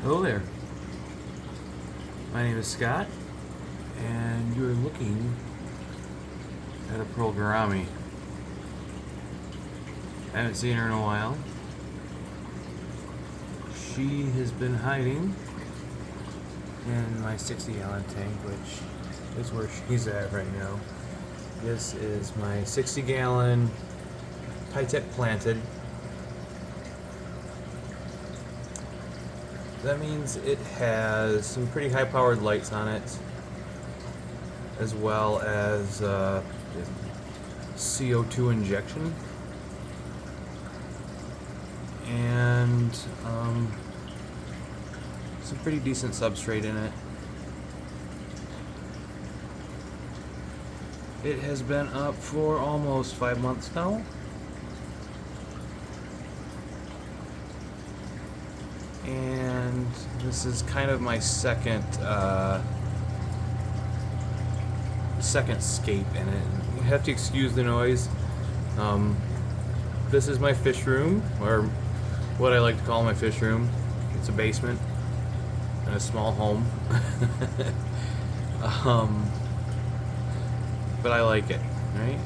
Hello there. My name is Scott, and you're looking at a pearl gourami. I haven't seen her in a while. She has been hiding in my 60-gallon tank, which is where she's at right now. This is my 60-gallon high-tech planted. That means it has some pretty high-powered lights on it, as well as CO2 injection, and some pretty decent substrate in it. It has been up for almost 5 months now. And this is kind of my second scape in it. You have to excuse the noise. This is my fish room, or what I like to call my fish room. It's a basement in a small home. But I like it, right?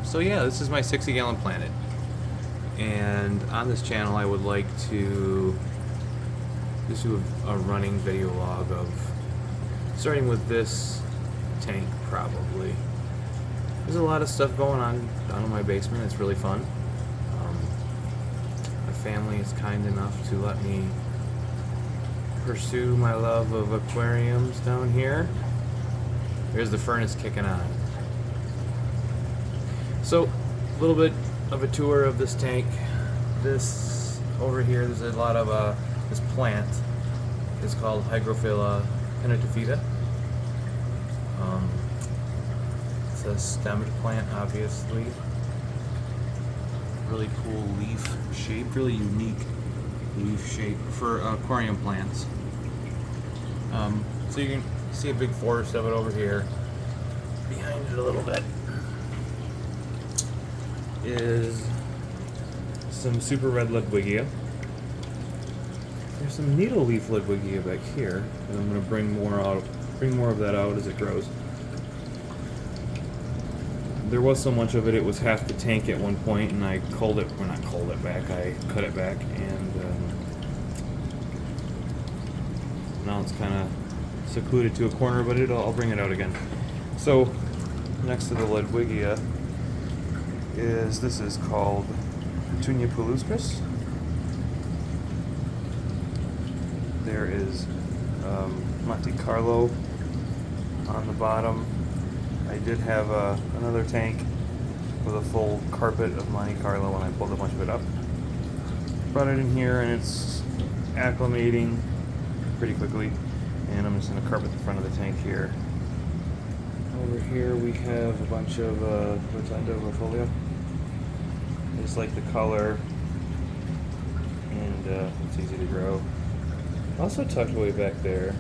So yeah, this is my 60-gallon planet. And on this channel I would like to just do a running video log of starting with this tank probably. There's a lot of stuff going on down in my basement. It's really fun. My family is kind enough to let me pursue my love of aquariums down here. There's the furnace kicking on. So, a little bit of a tour of this tank. This over here, there's a lot of this plant is called Hygrophila pinnatophyta. It's a stemmed plant, obviously. Really cool leaf shape, really unique leaf shape for aquarium plants. So you can see a big forest of it over here. Behind it a little bit is some super red Ludwigia. There's some needle leaf Ludwigia back here, and I'm going to bring more of that out as it grows. There was so much of it, it was half the tank at one point, and I I cut it back, and now it's kind of secluded to a corner, but I'll bring it out again. So, next to the Ludwigia this is called Petunia palustris. There is Monte Carlo on the bottom. I did have another tank with a full carpet of Monte Carlo when I pulled a bunch of it up. Brought it in here and it's acclimating pretty quickly, and I'm just going to carpet the front of the tank here. Over here we have a bunch of Rotunda Rofolia. I just like the color, and it's easy to grow. Also tucked way back there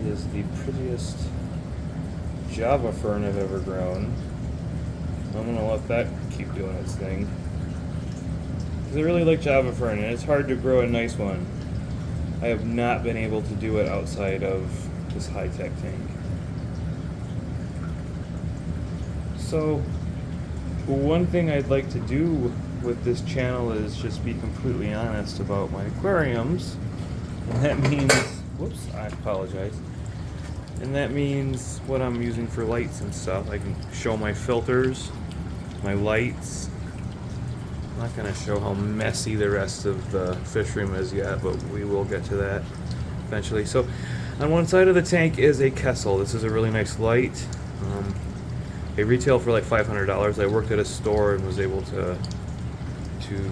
is the prettiest Java fern I've ever grown. I'm going to let that keep doing its thing, because I really like Java fern, and it's hard to grow a nice one. I have not been able to do it outside of this high-tech tank. So, one thing I'd like to do with this channel is just be completely honest about my aquariums. And that means, whoops, I apologize. And that means what I'm using for lights and stuff. I can show my filters, my lights. I'm not going to show how messy the rest of the fish room is yet, but we will get to that eventually. So, on one side of the tank is a Kessel. This is a really nice light. They retail for like $500. I worked at a store and was able to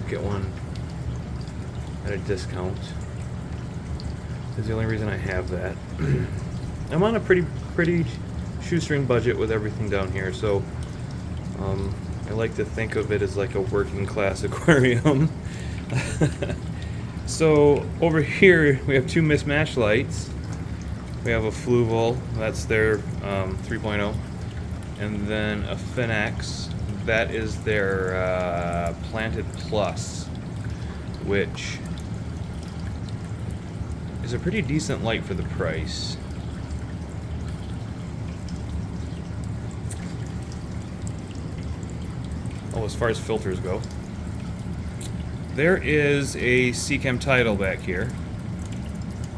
get one at a discount. That's the only reason I have that. I'm on a pretty shoestring budget with everything down here, so I like to think of it as like a working class aquarium. So over here we have two mismatched lights. We have a Fluval, that's their 3.0. And then a Finex, that is their Planted Plus, which a pretty decent light for the price. Oh, as far as filters go, there is a Seachem Tidal back here.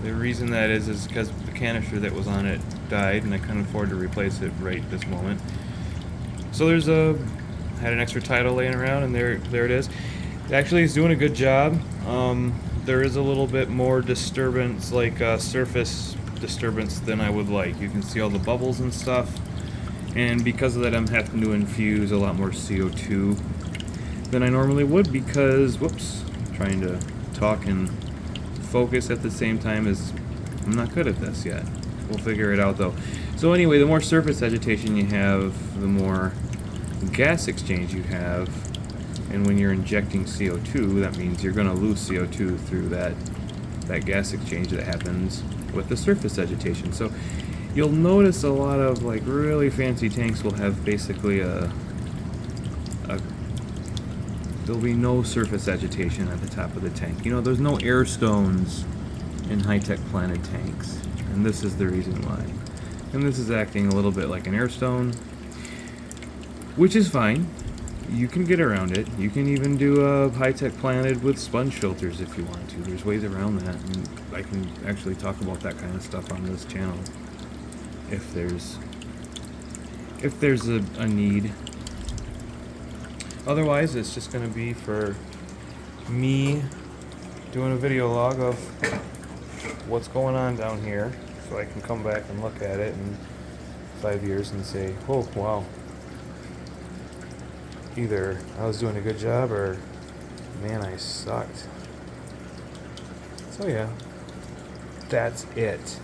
The reason that is because the canister that was on it died, and I couldn't afford to replace it right this moment. So there's had an extra Tidal laying around, and there it is. Actually, it's doing a good job. There is a little bit more disturbance, like surface disturbance, than I would like. You can see all the bubbles and stuff, and because of that, I'm having to infuse a lot more CO2 than I normally would because, whoops, trying to talk and focus at the same time is, I'm not good at this yet. We'll figure it out though. So anyway, the more surface agitation you have, the more gas exchange you have, and when you're injecting CO2, that means you're going to lose CO2 through that gas exchange that happens with the surface agitation. So you'll notice a lot of like really fancy tanks will have basically there'll be no surface agitation at the top of the tank. You know, there's no air stones in high-tech planted tanks, and this is the reason why. And this is acting a little bit like an air stone, which is fine. You can get around it. You can even do a high-tech planted with sponge filters if you want to. There's ways around that, and I can actually talk about that kind of stuff on this channel if there's a need. Otherwise, it's just going to be for me doing a video log of what's going on down here, so I can come back and look at it in 5 years and say, oh, wow. Either I was doing a good job or, man, I sucked. So yeah, that's it.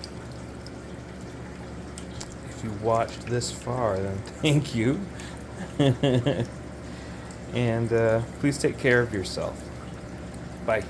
If you watched this far, then thank you. And please take care of yourself. Bye.